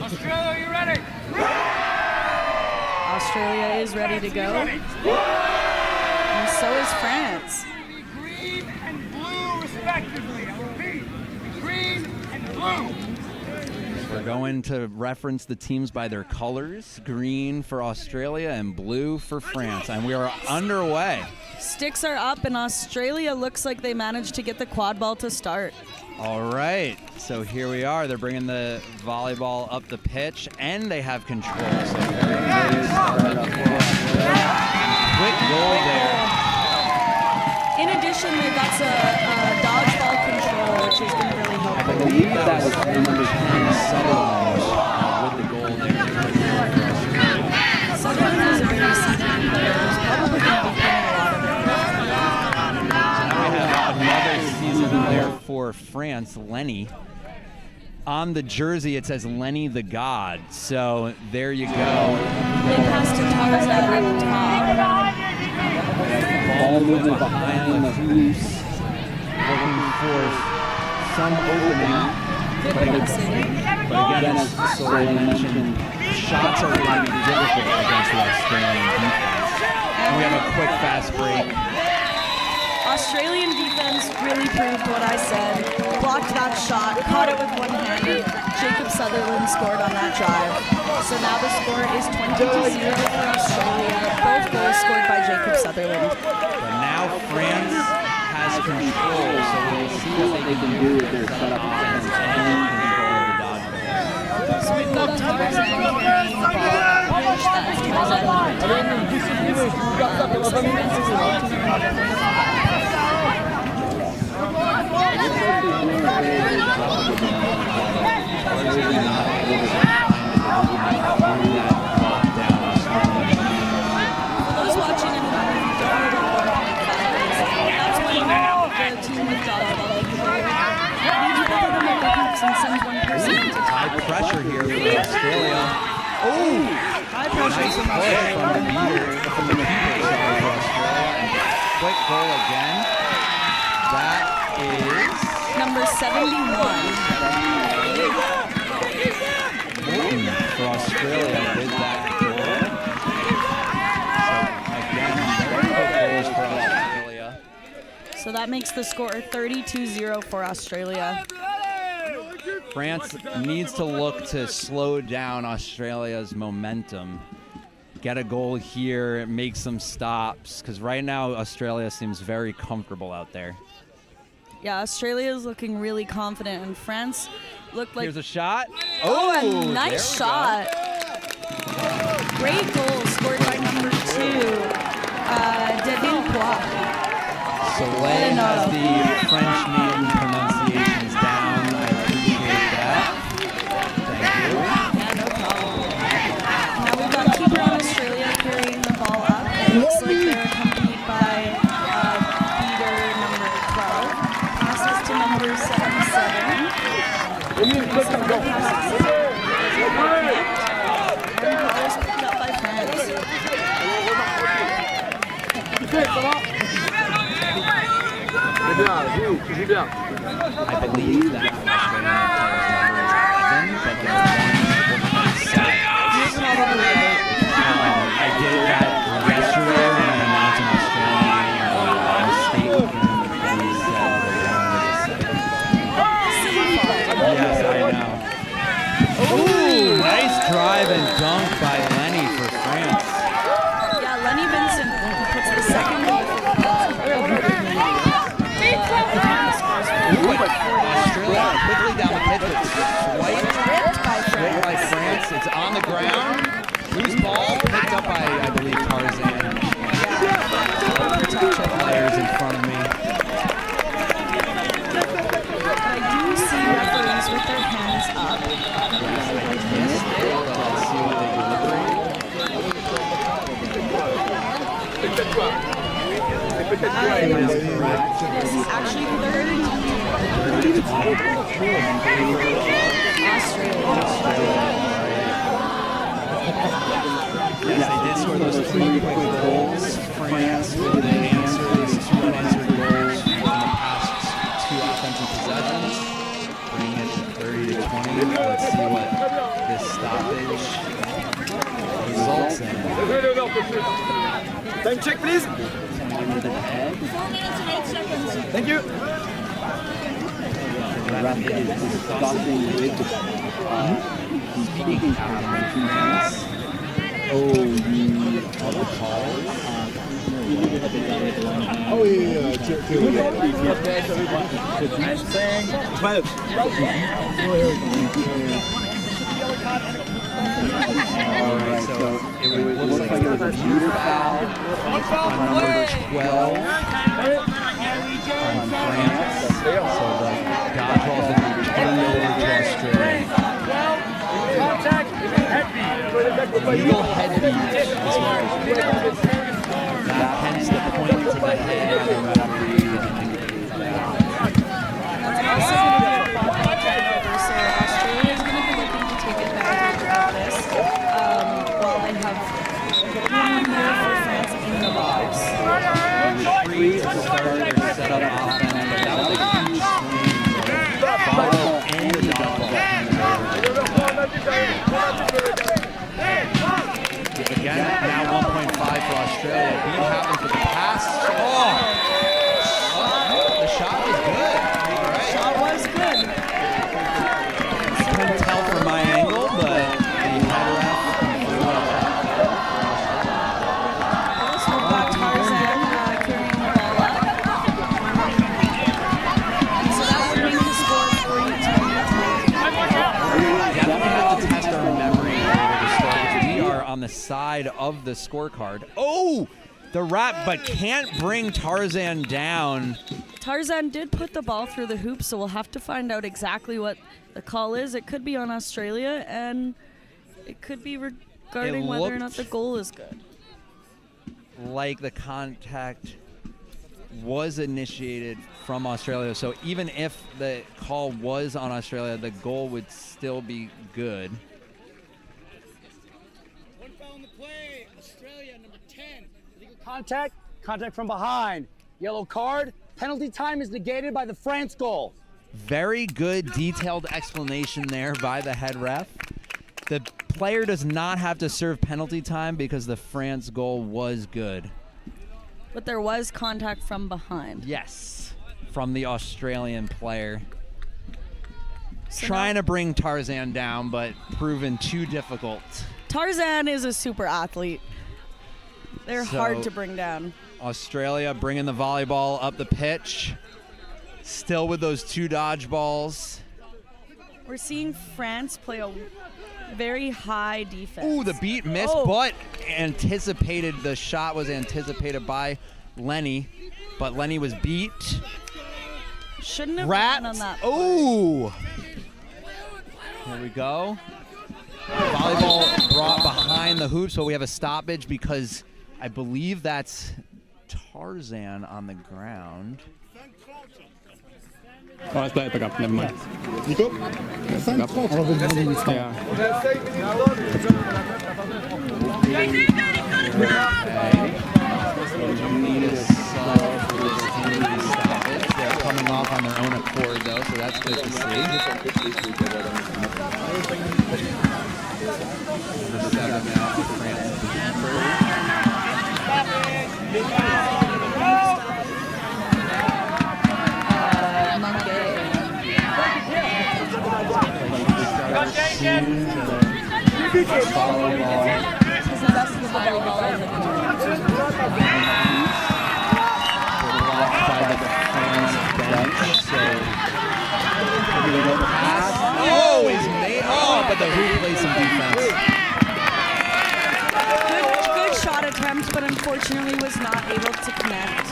Australia, you ready? Australia is ready to go. And so is France. Green and blue, respectively. I repeat, green and blue. We're going to reference the teams by their colors, green for Australia and blue for France, and we are underway. Sticks are up, and Australia looks like they managed to get the quad ball to start. All right, so here we are. They're bringing the volleyball up the pitch, and they have control. So very good start up for Australia. Quick goal there. In addition, they got some dodgeball control, which is going to really help. I believe that was number 10, Sutherland, with the goal there. Sutherland is a very seasoned player. He's probably going to be playing a lot of it. So now we have another season player for France, Lenny. On the jersey, it says Lenny the God. So there you go. They passed to Tarzan at the top. Ball movement behind the hoops, looking for some opening. But again, as Soren mentioned, shots are going to be difficult against the Australian defense. And we have a quick fast break. Australian defense really proved what I said. Blocked that shot, caught it with one hand. Jacob Sutherland scored on that drive. So now the score is 20-0 for Australia. Both goals scored by Jacob Sutherland. But now France has control, so we'll see what they can do with their setup offense and control of the dodgeballs. So we've got Tarzan carrying the ball. Pitch that's Tarzan looks like France is looking. For those watching in the room, if you don't know what that's when the team with dodgeball leads both of them at the hoops and sends one person to High pressure here for Australia. Oh! high pressure Nice from play Australia. from the keeper side for Australia. Quick goal again. That is Number 71. Morton for Australia with that goal. So again, very good goals for Australia. So that makes the score 32-0 for Australia. France needs to look to slow down Australia's momentum. Get a goal here, make some stops, because right now Australia seems very comfortable out there. Yeah, Australia is looking really confident, and France looked like... Here's a shot. Oh, a nice shot. Great goal scored by number 2, Devin Poix. Soleil has the French name pronunciations down. I appreciate that. Thank you. Yeah, no problem. Now we've got keeper on Australia carrying the ball up. It looks like they're accompanied by beater number 12. Passes to number 77. And so the passes and the ball is picked up by France. I believe that Australian player's number is 11, but there's one I did that yesterday when I announced an Australian state. Yes, I know. Ooh, nice drive and dunk by Lenny for France. Yeah, Lenny Vincent puts the second goal for France. Australia quickly down the pitch. It's Ripped by France. France. It's on the ground. Loose ball picked up by, I believe, Tarzan. Players in front of me. I do see referees with their hands up. Let's see what they deliberate. This is actually 30. Australia. Yes, they did score those 3 quick goals. France with the answers, 2 unanswered goals from the past 2 offensive possessions, bringing it to 30-20. Let's see what this stoppage results in. Time check, please. Under the head. 4 minutes and 8 seconds. Thank you. Ref is discussing with the speaking comments. Oh, the calls. Oh yeah, two. Alright, so it looks like it was a shooter foul on number 12 on France. So the dodgeball's going to be turned over to Australia. Legal head beat is what that hence the point to the head of the referee. Australia's going to be looking to take advantage of this while they have one more for France in the box. Free to start to set up offense, but that was a huge swing. Volleyball and the dodgeball. Again, now 1.5 for Australia. Beat happened for the pass. Oh! The shot was good. All right. Shot was good. Couldn't tell from my angle, but the head ref. So we've got Tarzan carrying the ball up. So that would make the score 3-2. Yeah, we have to test our memory over the score, because we are on the side of the scorecard. Oh! The wrap, but can't bring Tarzan down. Tarzan did put the ball through the hoop, so we'll have to find out exactly what the call is. It could be on Australia, and it could be regarding whether or not the goal is good. Like the contact was initiated from Australia, so even if the call was on Australia, the goal would still be good. One foul in the play. Australia, number 10. Illegal Contact from behind. Yellow card. Penalty time is negated by the France goal. Very good detailed explanation there by the head ref. The player does not have to serve penalty time because the France goal was good. But there was contact from behind. Yes, from the Australian player. So Trying to bring Tarzan down, but proven too difficult. Tarzan is a super athlete. They're hard to bring down. Australia bringing the volleyball up the pitch. Still with those two dodgeballs. We're seeing France play a very high defense. Ooh, the beat missed, but anticipated. The shot was anticipated by Lenny, but Lenny was beat. Shouldn't have gone on that. Oh! Here we go. Volleyball brought behind the hoops, but we have a stoppage because I believe that's Tarzan on the ground. Oh, let's play it back up. Never mind. Nico? Yeah. They're coming off on their own accord, though, so that's good to see. Number 7 now for France. Oh, he's made. Oh, but the hoop plays some defense. Good shot attempt, but unfortunately was not able to connect.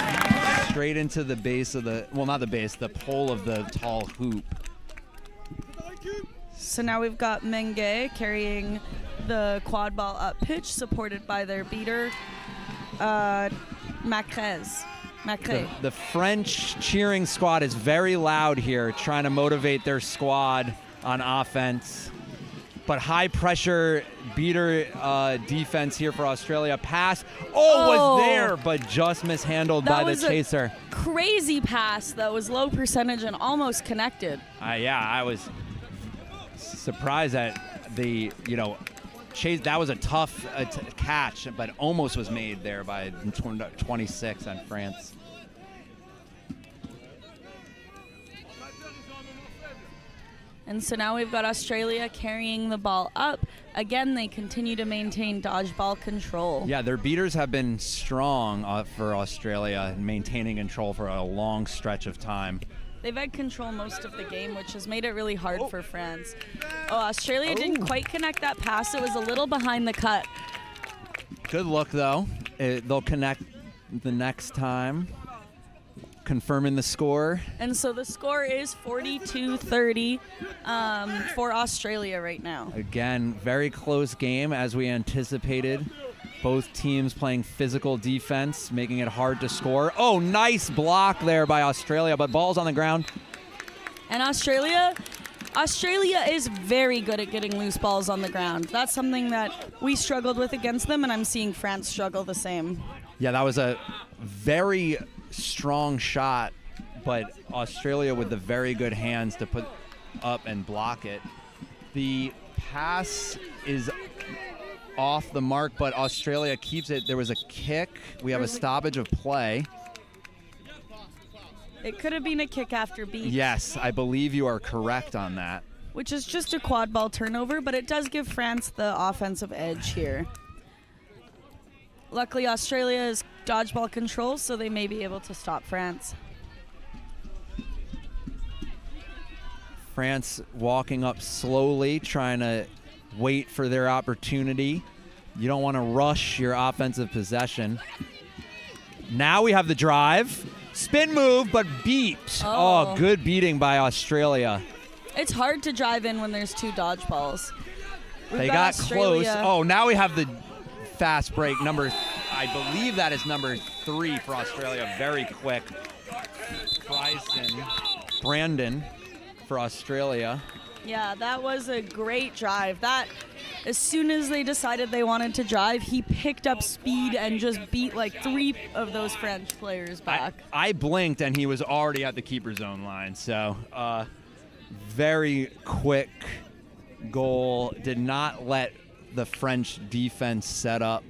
Straight into the base of the, well, not the base, the pole of the tall hoop. So now we've got Menge carrying the quad ball up pitch, supported by their beater, Macre. The French cheering squad is very loud here, trying to motivate their squad on offense. But high pressure beater defense here for Australia. Pass, was there, but just mishandled by the chaser. Crazy pass that was low percentage and almost connected. Yeah, I was surprised that the, chase, that was a tough catch, but almost was made there by 26 on France. And so now we've got Australia carrying the ball up. Again, they continue to maintain dodgeball control. Yeah, their beaters have been strong for Australia, maintaining control for a long stretch of time. They've had control most of the game, which has made it really hard for France. Oh, Australia didn't quite connect that pass. It was a little behind the cut. Good look, though. They'll connect the next time. Confirming the score. And so the score is 42-30 for Australia right now. Again, very close game as we anticipated. Both teams playing physical defense, making it hard to score. Oh, nice block there by Australia, but ball's on the ground. And Australia is very good at getting loose balls on the ground. That's something that we struggled with against them, and I'm seeing France struggle the same. Yeah, that was a very strong shot, but Australia with the very good hands to put up and block it. The pass is off the mark, but Australia keeps it. There was a kick. We have a stoppage of play. It could have been a kick after beat. Yes, I believe you are correct on that. Which is just a quad ball turnover, but it does give France the offensive edge here. Luckily, Australia is dodgeball control, so they may be able to stop France. France walking up slowly, trying to wait for their opportunity. You don't want to rush your offensive possession. Now we have the drive. Spin move, but beat. Oh, good beating by Australia. It's hard to drive in when there's two dodgeballs. They got close. Oh, now we have the fast break. I believe that is number 3 for Australia. Very quick. Brandon for Australia. Yeah, that was a great drive. As soon as they decided they wanted to drive, he picked up speed and just beat like 3 of those French players back. I blinked and he was already at the keeper zone line. So very quick goal. Did not let the French defense set up.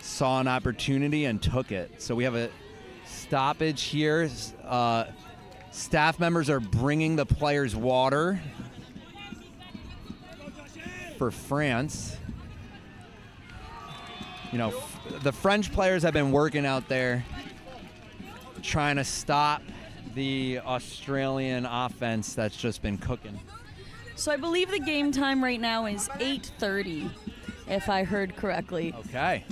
Saw an opportunity and took it. So we have a stoppage here. Staff members are bringing the players water for France. The French players have been working out there trying to stop the Australian offense that's just been cooking. So I believe the game time right now is 8:30, if I heard correctly. Okay.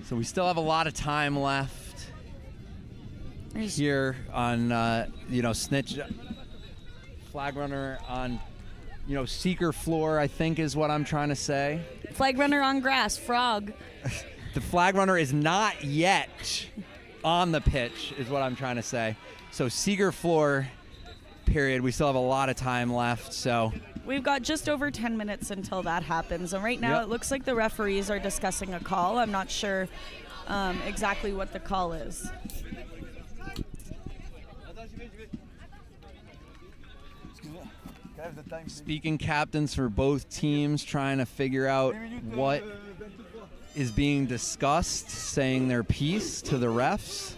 So we still have a lot of time left here on, snitch, flag runner on, seeker floor, I think is what I'm trying to say. Flag runner on grass, frog. The flag runner is not yet on the pitch is what I'm trying to say. So seeker floor period. We still have a lot of time left, so. We've got just over 10 minutes until that happens. And right now it looks like the referees are discussing a call. I'm not sure exactly what the call is. Speaking captains for both teams trying to figure out what is being discussed, saying their piece to the refs.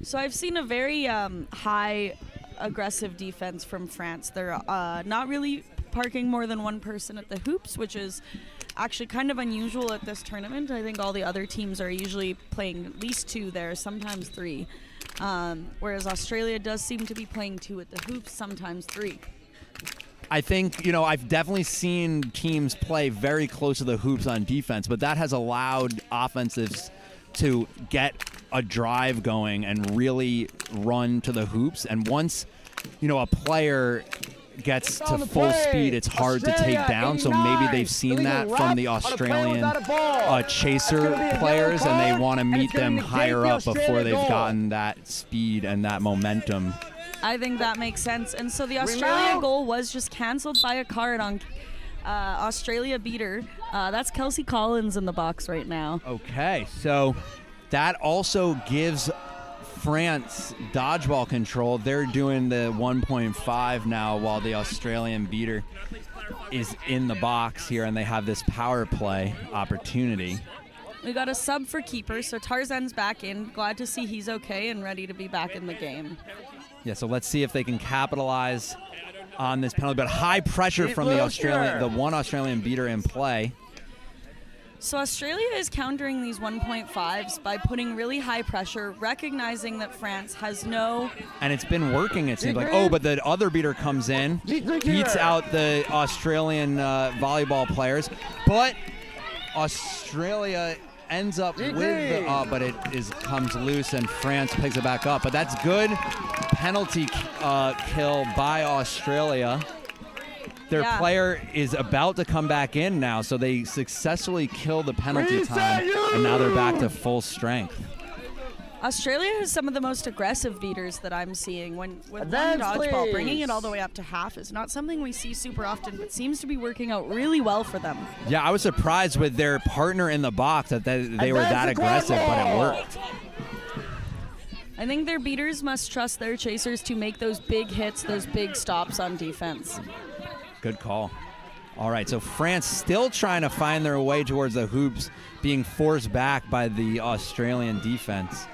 So I've seen a very high aggressive defense from France. They're not really parking more than one person at the hoops, which is actually kind of unusual at this tournament. I think all the other teams are usually playing at least 2 there, sometimes 3. Whereas Australia does seem to be playing 2 at the hoops, sometimes 3. I think, I've definitely seen teams play very close to the hoops on defense, but that has allowed offensives to get a drive going and really run to the hoops. And once, a player gets to full speed, it's hard to take down. So maybe they've seen that from the Australian chaser players, and they want to meet them higher up before they've gotten that speed and that momentum. I think that makes sense. And so the Australia goal was just canceled by a card on Australia beater. That's Kelsey Collins in the box right now. Okay, so that also gives France dodgeball control. They're doing the 1.5 now, while the Australian beater is in the box here, and they have this power play opportunity. We got a sub for keeper, so Tarzan's back in. Glad to see he's okay and ready to be back in the game. Yeah, so let's see if they can capitalize on this penalty, but high pressure from the one Australian beater in play. So Australia is countering these 1.5s by putting really high pressure, recognizing that France has no... And it's been working, it seems like. Oh, but the other beater comes in, beats out the Australian volleyball players, but Australia ends up with the... but it comes loose, and France picks it back up. But that's good penalty kill by Australia. Their player is about to come back in now, so they successfully kill the penalty time, and now they're back to full strength. Australia has some of the most aggressive beaters that I'm seeing. With one dodgeball, bringing it all the way up to half is not something we see super often, but seems to be working out really well for them. Yeah, I was surprised with their partner in the box that they were that aggressive, but it worked. I think their beaters must trust their chasers to make those big hits, those big stops on defense. Good call. All right, so France still trying to find their way towards the hoops, being forced back by the Australian defense.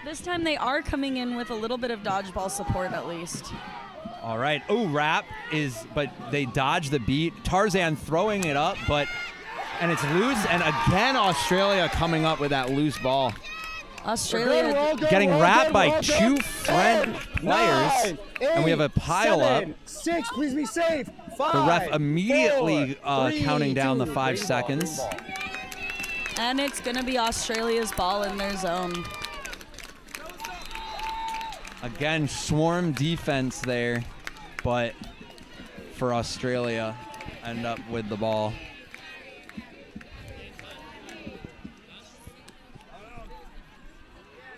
This time they are coming in with a little bit of dodgeball support at least. All right. Oh, wrap but they dodge the beat. Tarzan throwing it up, and it's loose, and again Australia coming up with that loose ball. Australia getting wrapped by two French players, and we have a pile up. 6, please be safe. 5, the ref immediately 3, counting down 2, the 5 seconds. And it's going to be Australia's ball in their zone. Again, swarm defense there, but for Australia, end up with the ball.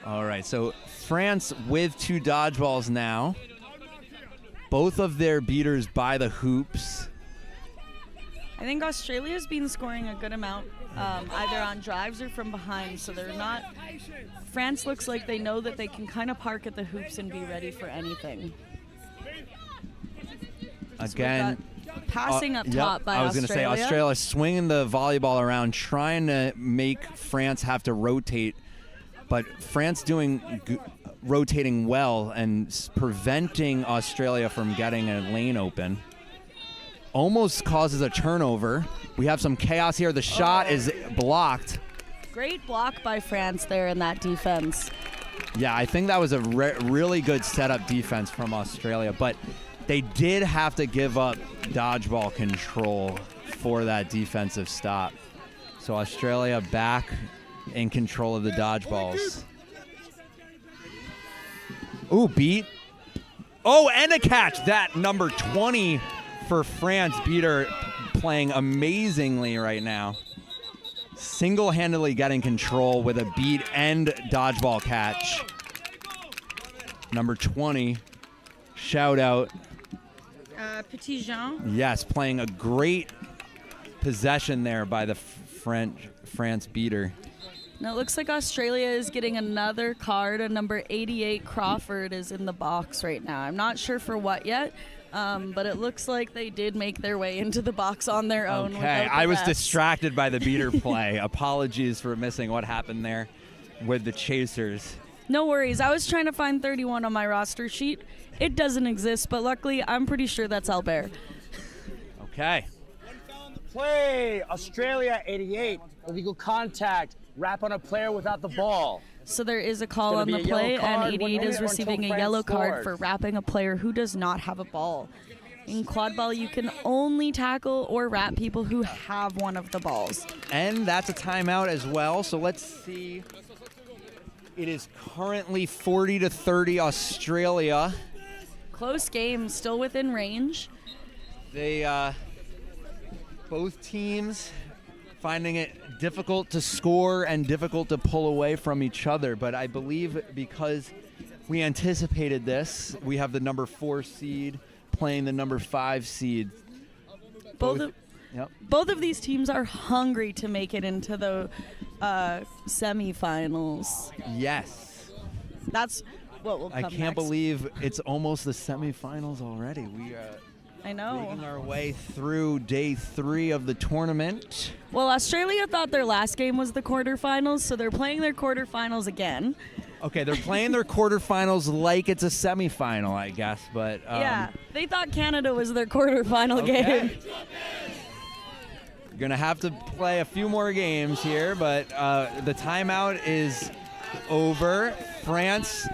All right, so France with 2 dodgeballs now. Both of their beaters by the hoops. I think Australia's been scoring a good amount, either on drives or from behind, so they're not... France looks like they know that they can kind of park at the hoops and be ready for anything. Again, passing up top by Australia. I was going to say, Australia swinging the volleyball around, trying to make France have to rotate. But France rotating well and preventing Australia from getting a lane open. Almost causes a turnover. We have some chaos here. The shot is blocked. Great block by France there in that defense. Yeah, I think that was a really good setup defense from Australia. But they did have to give up dodgeball control for that defensive stop. So Australia back in control of the dodgeballs. Ooh, beat. Oh, and a catch. That number 20 for France beater playing amazingly right now. Single-handedly getting control with a beat and dodgeball catch. Number 20, shout out. Petit Jean. Yes, playing a great possession there by the France beater. Now it looks like Australia is getting another card. A number 88 Crawford is in the box right now. I'm not sure for what yet, but it looks like they did make their way into the box on their own. Okay, I was distracted by the beater play. Apologies for missing what happened there with the chasers. No worries. I was trying to find 31 on my roster sheet. It doesn't exist, but luckily I'm pretty sure that's Albert. Okay. Play. Australia 88. Illegal contact. Wrap on a player without the ball. So there is a call on the play, and 88 is receiving a yellow card for wrapping a player who does not have a ball. In quadball, you can only tackle or wrap people who have one of the balls. And that's a timeout as well, so let's see. It is currently 40-30 Australia. Close game, still within range. They, both teams finding it difficult to score and difficult to pull away from each other, but I believe because we anticipated this, we have the number 4 seed playing the number 5 seed. Both of these teams are hungry to make it into the semifinals. Yes. That's what will come I can't next. believe it's almost the semifinals already. We are I know. making our way through day 3 of the tournament. Well, Australia thought their last game was the quarterfinals, so they're playing their quarterfinals again. Okay, they're playing their quarterfinals like it's a semifinal, I guess, but Yeah, they thought Canada was their quarterfinal game. You're gonna have to play a few more games here, but the timeout is over. France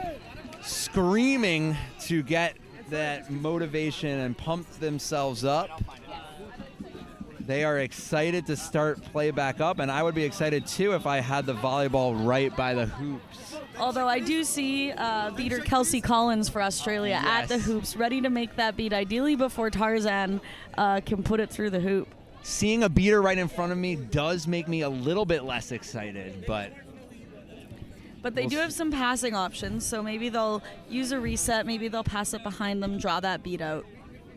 screaming to get that motivation and pump themselves up. They are excited to start play back up, and I would be excited too if I had the volleyball right by the hoops. Although I do see beater Kelsey Collins for Australia at the hoops, ready to make that beat, ideally before Tarzan can put it through the hoop. Seeing a beater right in front of me does make me a little bit less excited, but they do have some passing options, so maybe they'll use a reset, maybe they'll pass it behind them, draw that beat out.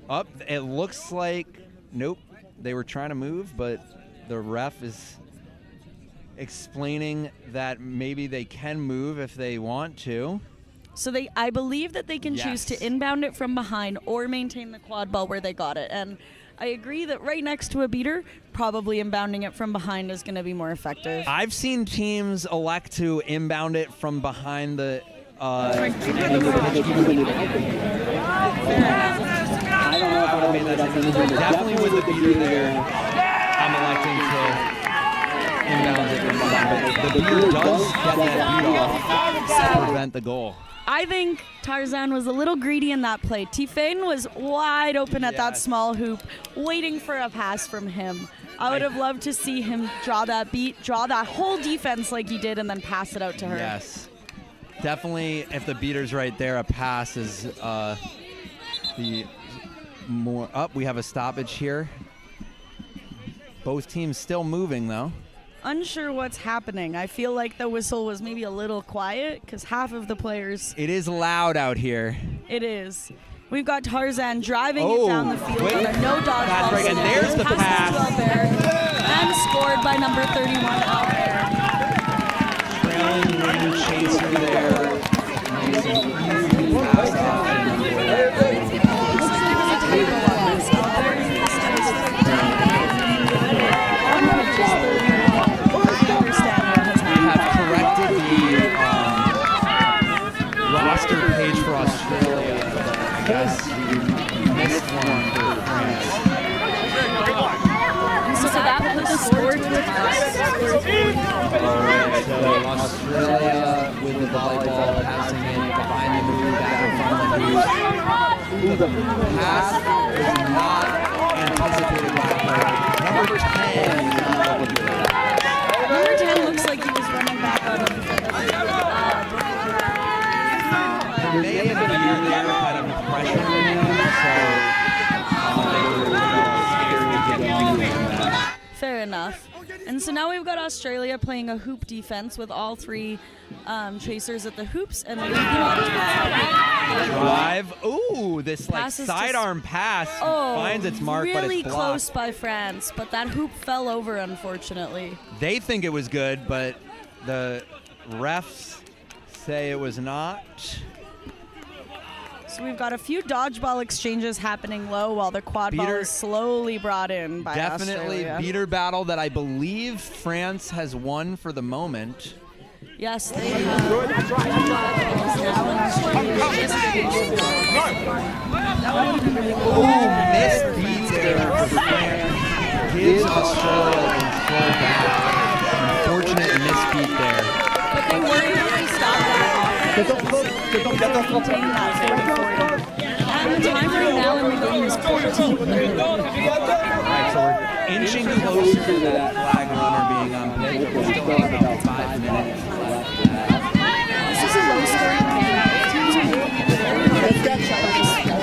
up. It looks like, nope, they were trying to move, but the ref is explaining that maybe they can move if they want to. So I believe that they can choose to inbound it from behind or maintain the quad ball where they got it. And I agree that right next to a beater, probably inbounding it from behind is going to be more effective. I've seen teams elect to inbound it from behind the definitely with the beater there. I'm electing to inbound it from behind, but the beater does get that beat off to prevent the goal. I think Tarzan was a little greedy in that play. Tifane was wide open at that small hoop, waiting for a pass from him. I would have loved to see him draw that beat, draw that whole defense like he did, and then pass it out to her. Yes. Definitely, if the beater's right there, a pass is the more up. We have a stoppage here. Both teams still moving, though. Unsure what's happening. I feel like the whistle was maybe a little quiet because half of the players... It is loud out here. It is. We've got Tarzan driving it down the field on a no dodgeball. Right, and there's the pass. And scored by number 31, Albert. Trailing wing chaser there. Amazing. Pass roster page for Australia. I guess missed one for France. So that was the score to So Australia with the volleyball passing in behind the move, back in front of the move. The pass was not anticipated by number 10. Number 10 looks like he was running back on him. There may have been a beater there kind of pressuring him, so they were scared to get that. Fair enough. And so now we've got Australia playing a hoop defense with all three chasers at the hoops, and then drive. Ooh, this like Passes sidearm pass finds its mark, but really it's blocked. close by France, but that hoop fell over, unfortunately. They think it was good, but the refs say it was not. So we've got a few dodgeball exchanges happening low while the quad ball is slowly brought in by Definitely Australia. beater battle that I believe France has won for the moment. Yes, they have. Ooh, missed beat there for France. Gives Australia control back. Unfortunate misbeat there. But they were able to stop that. And the time right now in the game is 14. Alright, so we're inching closer to that flag runner being on pitch. We still have about 5 minutes left. This is a low-scoring game. Teams are working very hard to each other to score.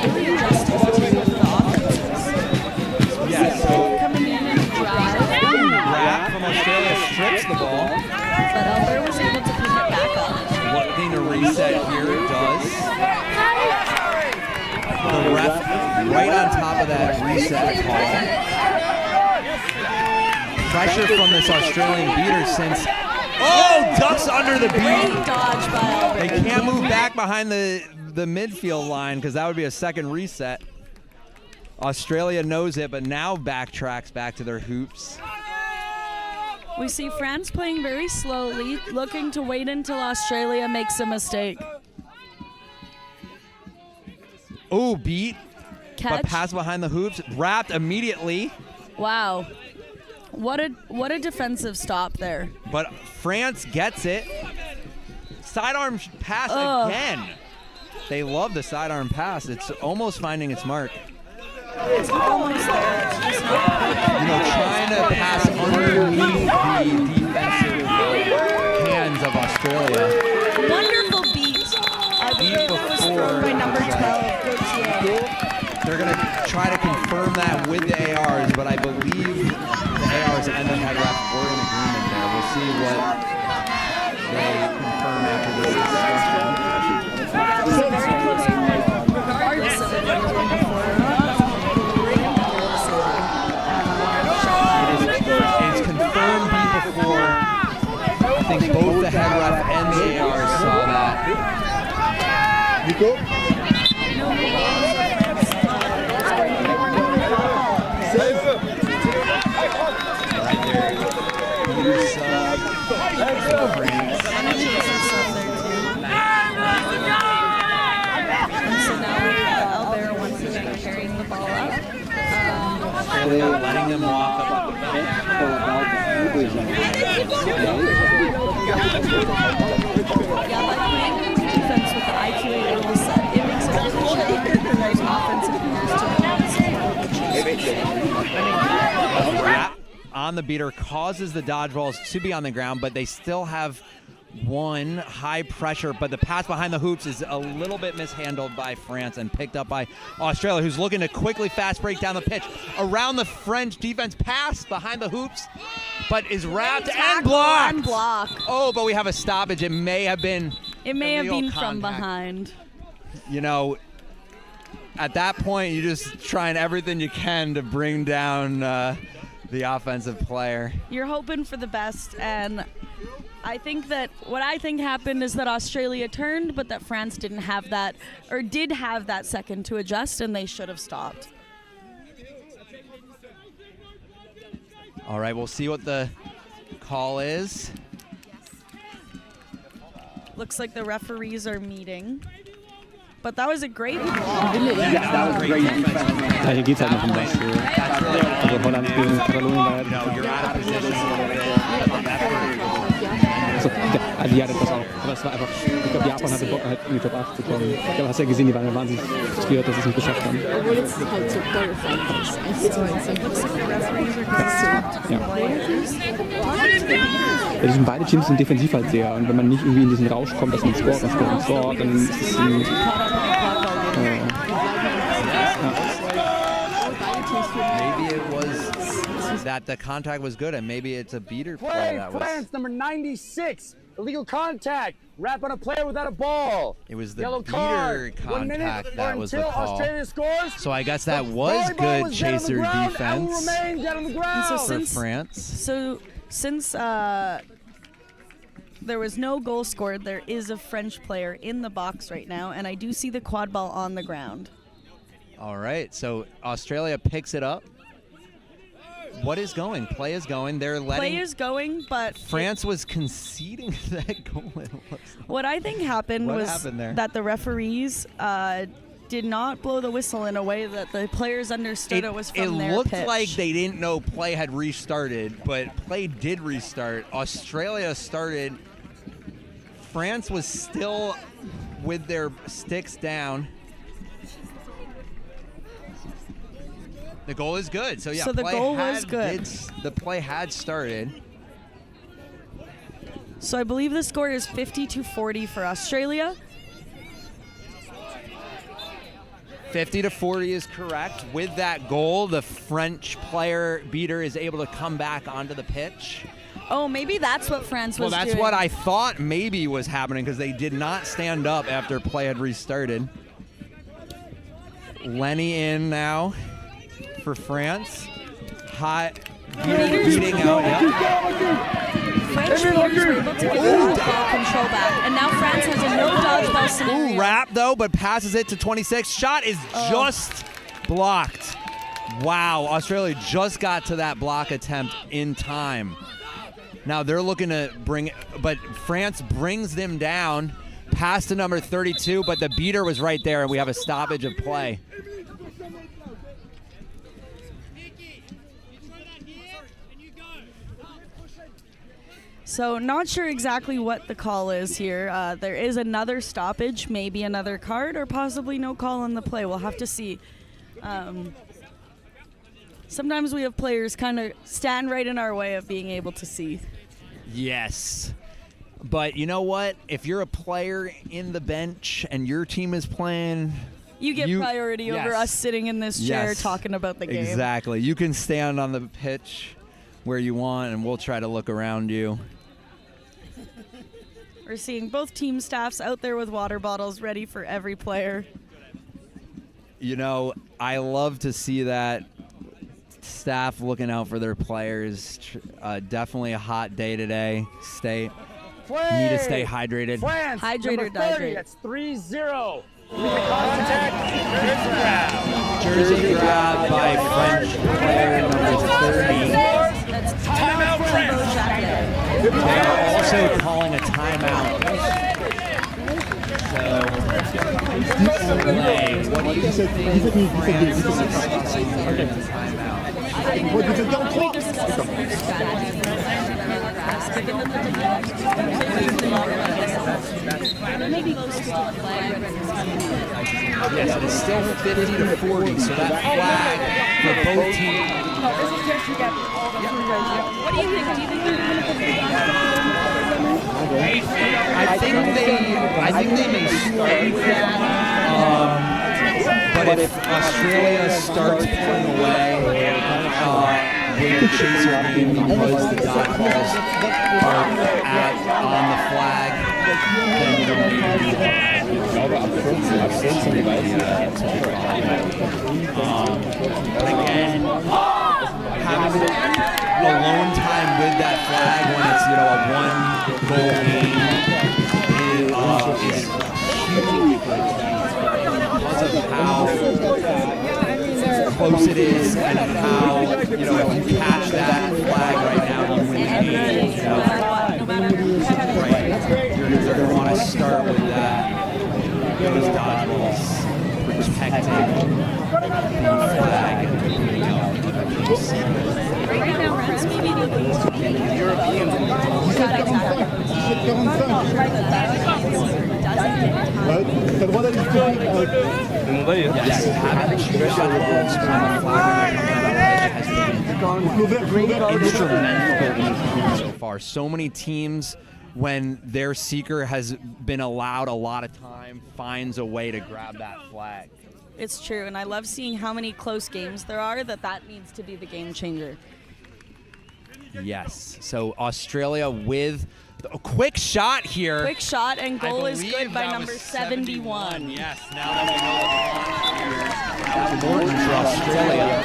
Really adjusting to the offenses. Yeah, so Coming in and drive. Grab from Australia strips the ball. But Albert was able to pick it back up. Looking to reset here, it does. The ref right on top of that reset call. Pressure from this Australian beater since Oh, ducks under the Great beat. dodge by Albert. They can't move back behind the midfield line because that would be a second reset. Australia knows it, but now backtracks back to their hoops. We see France playing very slowly, looking to wait until Australia makes a mistake. Oh, beat. Catch. But pass behind the hoops, wrapped immediately. Wow. What a defensive stop there. But France gets it. Sidearm pass again. They love the sidearm pass. It's almost finding its mark. It's almost there. It's just not Trying to pass underneath the defensive hands of Australia. wonderful beat. I believe it was thrown by number 12, Gauthier. They're going to try to confirm that with the ARs, but I believe the ARs and the head ref were in agreement there. We'll see what they confirm after this discussion. That was a very close call, regardless of it being before or not. It's confirmed before. I think both the head ref and the ARs saw that. Letting them walk up on the bench. Yeah, by playing defense with the IQ rule set, it makes it really challenging for those offensive players to Wrap on the beater causes the dodgeballs to be on the ground, but they still have one high pressure, but the pass behind the hoops is a little bit mishandled by France and picked up by Australia, who's looking to quickly fast break down the pitch. Around the French defense, pass behind the hoops, but is wrapped and blocked. And block. Oh, but we have a stoppage. It may have been From contact. behind. You know, at that point, you're just trying everything you can to bring down the offensive player. You're hoping for the best, and I think that what I think happened is that Australia turned, but that France did have that second to adjust, and they should have stopped. All right, we'll see what the call is. Looks like the referees are meeting. But that was a great ball. That was great defense. Ja, hier geht's halt noch um was. Also Holland gegen Katalonien war ja... You're out of position a little bit. Also, ja, das auch. Aber es war einfach... Ich glaube, Japan hatte Bock, halt in die Top 8 zu kommen. Ich glaube, hast ja gesehen, die waren ja wahnsinnig frustriert, dass sie es nicht geschafft haben. Ja, die sind beide Teams sind defensiv halt sehr. Und wenn man nicht irgendwie in diesen Rausch kommt, dass man scoret, dann ist es ein... Maybe it was that the contact was good, and maybe it's a beater play that was. France, number 96. Illegal contact. Wrap on a player without a ball. It was the Yellow beater card. 1 contact minute that or was the until call. Australia scores. So I guess that was Volleyball good was dead on the chaser ground and will defense remain dead on the ground. So for France. Since there was no goal scored, there is a French player in the box right now, and I do see the quad ball on the ground. All right, so Australia picks it up. What is going? Play is going. They're letting. Play is going, but France was conceding that goal. What I think happened What was happened there? that the referees did not blow the whistle in a way that the players understood it was from their looked pitch. like they didn't know play had restarted, but play did restart. Australia started. France was still with their sticks down. The goal is good. So yeah, So the play goal had, was good. The play had started. So I believe the score is 50-40 for Australia. 50-40 is correct. With that goal, the French player beater is able to come back onto the pitch. Oh, maybe that's what France was Well, that's doing. what I thought maybe was happening because they did not stand up after play had restarted. Lenny in now for France. High beating out. Yep. French beaters were able to give the dodgeball control back, and now France has a no dodgeball scenario. Ooh, wrap though, but passes it to 26. Shot is just blocked. Wow, Australia just got to that block attempt in time. Now they're looking to bring, but France brings them down past to number 32, but the beater was right there, and we have a stoppage of play. So not sure exactly what the call is here. There is another stoppage, maybe another card, or possibly no call on the play. We'll have to see. Sometimes we have players kind of stand right in our way of being able to see. Yes. But you know what? If you're a player in the bench and your team is playing, you get priority over us sitting in this chair talking about the game. Exactly. You can stand on the pitch where you want, and we'll try to look around you. We're seeing both team staffs out there with water bottles ready for every player. You know, I love to see that. Staff looking out for their players. Definitely a hot day today. Need to stay hydrated. France, Hydrate or number 30, dihydrate. that's 3-0. Contact, jersey grab. Jersey grab by French player number 30. That's timeout France. They are also calling a timeout. So, play. What do you think France is calling a timeout? Yes, it is still 50-40, so that flag for both teams. What do you think? Do you think they're going to put the I think they may start with that. But if Australia starts pulling away with the chaser game because the dodgeballs are on the flag, then you don't need to do that. Again, having alone time with that flag when it's a one-goal game is hugely because of how close it is and how, if you catch that flag right now, you win the game. You're going to want to start with that. Those dodgeballs protecting the flag. right now, France may be the European instrumental so far. So many teams, when their seeker has been allowed a lot of time, finds a way to grab that flag. It's true, and I love seeing how many close games there are that needs to be the game changer. Yes. So Australia with a quick shot here. Quick shot, and goal is good by number 71. Yes, now that we know the important for Australia.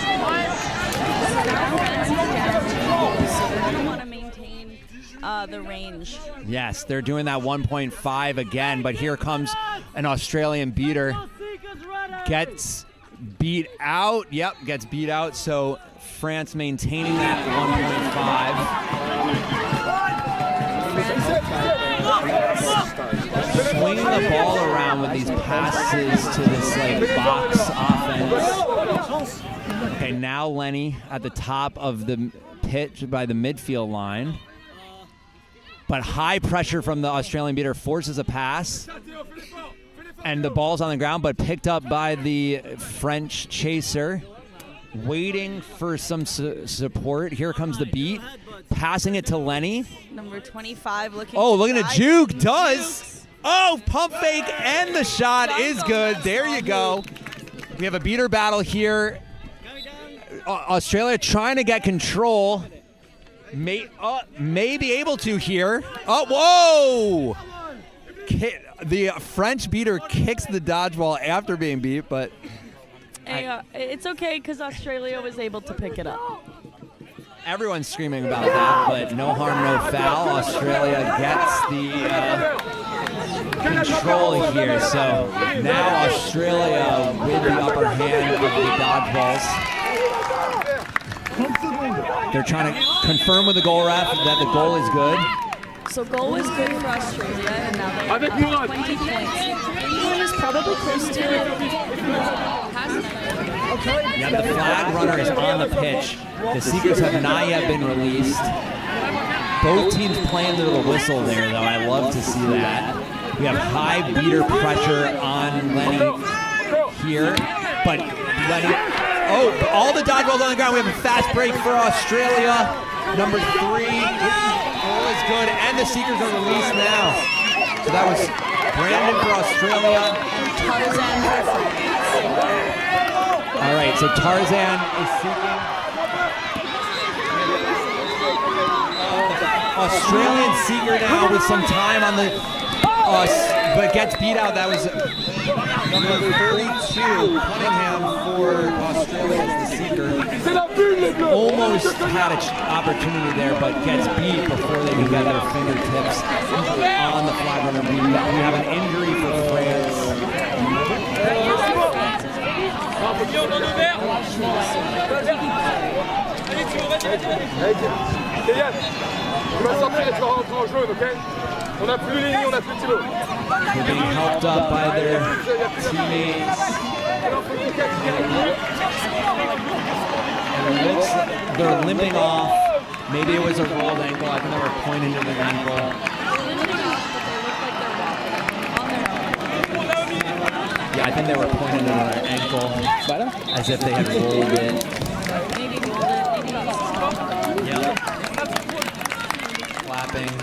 So they're going to want to maintain the range. Yes, they're doing that 1.5 again, but here comes an Australian beater. Gets beat out. Yep, gets beat out. So France maintaining that 1.5. Swinging the ball around with these passes to this box offense. Okay, now Lenny at the top of the pitch by the midfield line. But high pressure from the Australian beater forces a pass. And the ball's on the ground, but picked up by the French chaser. Waiting for some support. Here comes the beat. Passing it to Lenny. Number 25 looking. Oh, looking at Juke. Does. Oh, pump fake, and the shot is good. There you go. We have a beater battle here. Australia trying to get control. May be able to here. Oh, whoa! The French beater kicks the dodgeball after being beat, but... Hey, it's okay because Australia was able to pick it up. everyone's screaming about that, but no harm, no foul. Australia gets the control here. So now Australia with the upper hand of the dodgeballs. They're trying to confirm with the goal ref that the goal is good. So goal was good for Australia, and now they have 20 points. England is probably close to Yeah, the flag runner is on the pitch. The Seekers have not yet been released. Both teams playing under the whistle there, though. I love to see that. We have high beater pressure on Lenny here, but Lenny... Oh, all the dodgeballs on the ground. We have a fast break for Australia. Number 3. Goal is good, and the Seekers are released now. So that was Brandon for Australia. Tarzan for France. All right, so Tarzan is seeking. Australian Seeker now with some time on the, but gets beat out. That was number 32, Cunningham for Australia as the Seeker. Almost had an opportunity there, but gets beat before they can get their fingertips on the flag runner. We have an injury for France. They're being helped up by their teammates. And it looks like they're limping off. Maybe it was a rolled ankle. I think they were pointing to their ankle. Yeah, I think they were pointing to their ankle as if they had rolled it. Yep. Clapping.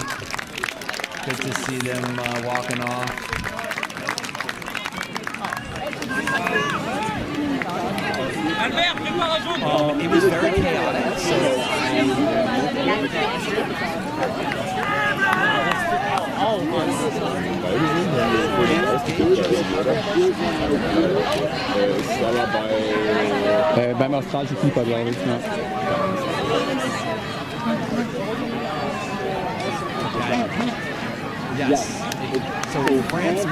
Good to see them walking off. It was very chaotic, so Beim australischen Keeper, glaube ich. Ja. Yes. So France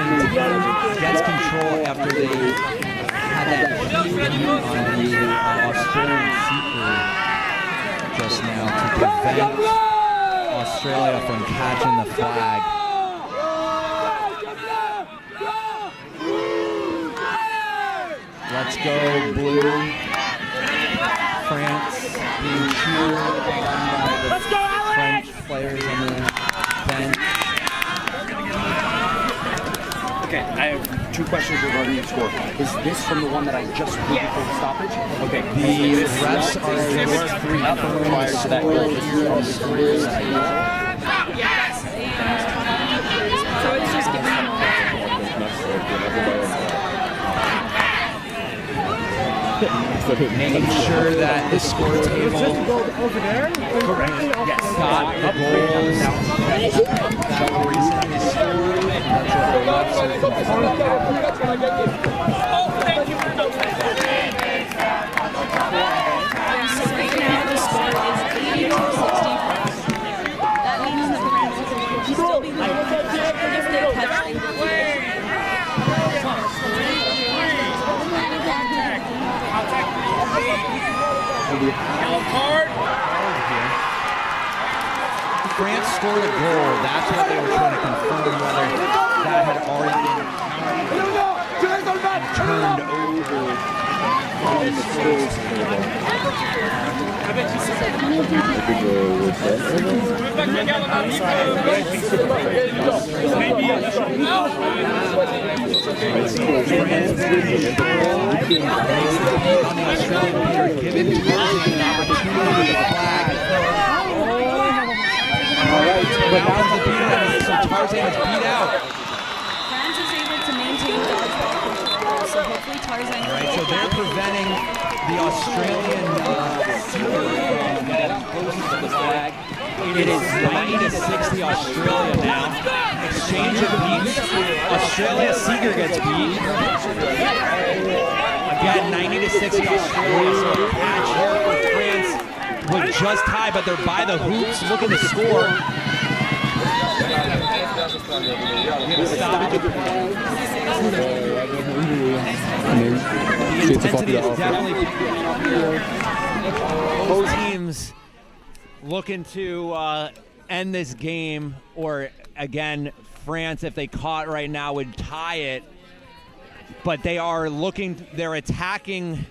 gets control after they had that beat on the Australian Seeker just now to prevent Australia from catching the flag. Let's go, blue. France being cheered by the French players on the bench. Okay, I have 2 questions regarding the score. Is this from the one that I just put before the stoppage? Okay. The refs are prior to that goal. So it's just giving them making sure that the score table Correct. Yes. got the goals that were recently scored. So right now the score is 80-60. That means that France will still be leading if they catch France scored a goal. That's what they were trying to confirm, whether that had already been turned over. Given an opportunity to flag. Alright, but now the beat out, so Tarzan is beat out. France is able to maintain dodgeball control, so hopefully Tarzan can Alright, so they're preventing the Australian Seeker from getting close to the flag. It is 90-60 Australia now. Exchange of beats. Australia Seeker gets beat. Again, 90-60 Australia, so a patch here for France was just tied, but they're by the hoops looking to score. The intensity is definitely both teams looking to end this game, or again, France, if they caught right now, would tie it. But they're attacking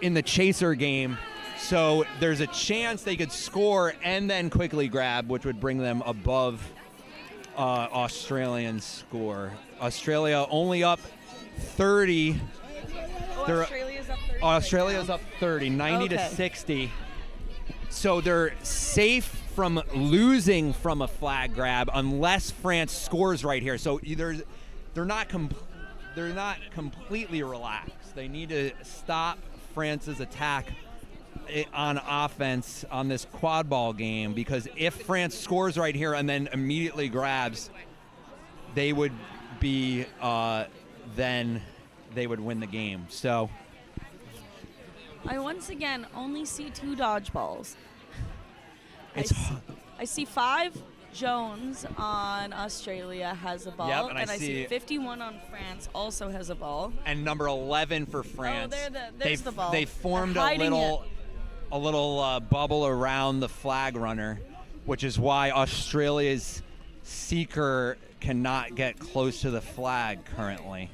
in the chaser game, so there's a chance they could score and then quickly grab, which would bring them above Australian score. Australia only up 30. Australia's up 30, 90 to 60. So they're safe from losing from a flag grab unless France scores right here. So either they're not completely relaxed. They need to stop France's attack on offense on this quad ball game, because if France scores right here and then immediately grabs, they would be then they would win the game. So I once again only see 2 dodgeballs. I see 5. Jones on Australia has a ball, yep, and I see 51 on France also has a ball. And number 11 for France. Oh, there's the ball. They formed a little bubble around the flag runner, which is why Australia's seeker cannot get close to the flag currently.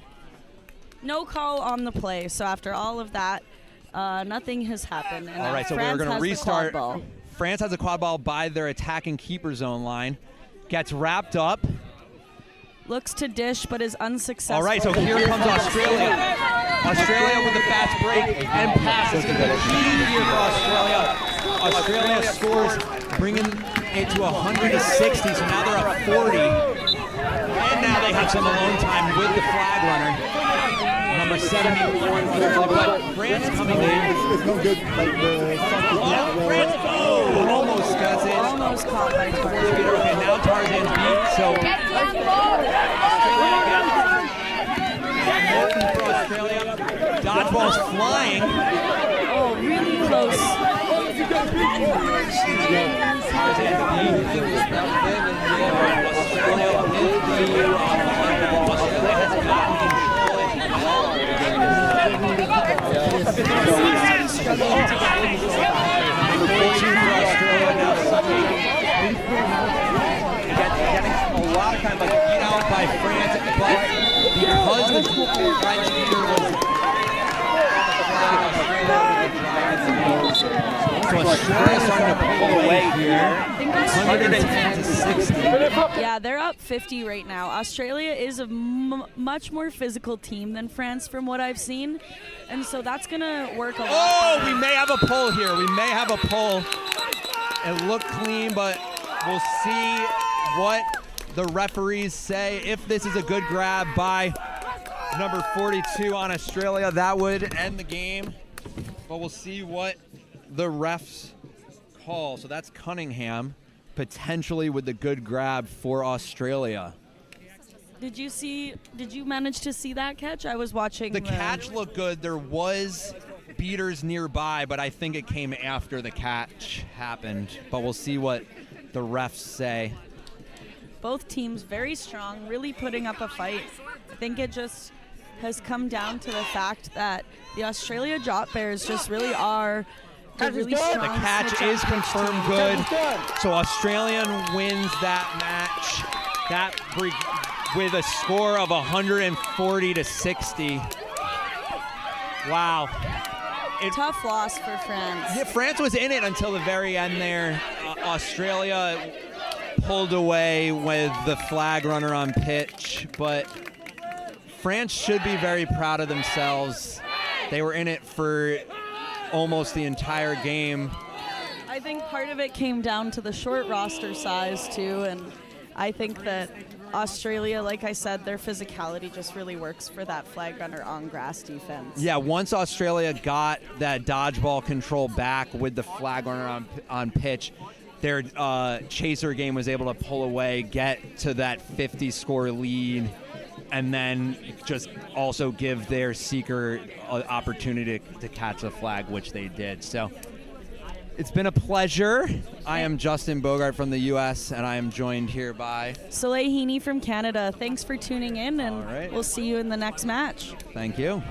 No call on the play, so after all of that, nothing has happened. And all right, so France we're going to restart. The quad ball. France has a quad ball by their attacking keeper zone line. Gets wrapped up. Looks to dish, but is unsuccessful. All right, so here comes Australia. Australia with a fast break and passes. Key here for Australia. Australia scores, bringing it to 160, so now they're up 40. And now they have some alone time with the flag runner. Number 71, but France coming in. It's no good. France, almost gets it. Almost caught by Tarzan. Okay, now Tarzan's beat, so Australia. Dodgeball's flying. Oh, really close. Australia has gotten getting a lot of time beat out by France, but because the French leader was so Australia starting to pull away here. 110 to 60. Yeah, they're up 50 right now. Australia is a much more physical team than France from what I've seen. And so that's going to work a lot. Oh, we may have a pull here. We may have a pull. It looked clean, but we'll see what the referees say. If this is a good grab by number 42 on Australia, that would end the game. But we'll see what the refs call. So that's Cunningham, potentially with the good grab for Australia. Did you manage to see that catch? I was watching. The catch looked good. There was beaters nearby, but I think it came after the catch happened. But we'll see what the refs say. Both teams very strong, really putting up a fight. I think it just has come down to the fact that the Australia Drop Bears just really are really strong. The catch is confirmed good. So Australian wins that match. That with a score of 140 to 60. Wow. Tough loss for France. Yeah, France was in it until the very end there. Australia pulled away with the flag runner on pitch, but France should be very proud of themselves. They were in it for almost the entire game. I think part of it came down to the short roster size too, and I think that Australia, like I said, their physicality just really works for that flag runner on grass defense. Yeah, once Australia got that dodgeball control back with the flag runner on pitch, their chaser game was able to pull away, get to that 50-score lead, and then just also give their seeker an opportunity to catch the flag, which they did. So It's been a pleasure. I am Justin Bogart from the U.S., and I am joined here by Soleil Heaney from Canada. Thanks for tuning in, and All right. we'll see you in the next match. Thank you.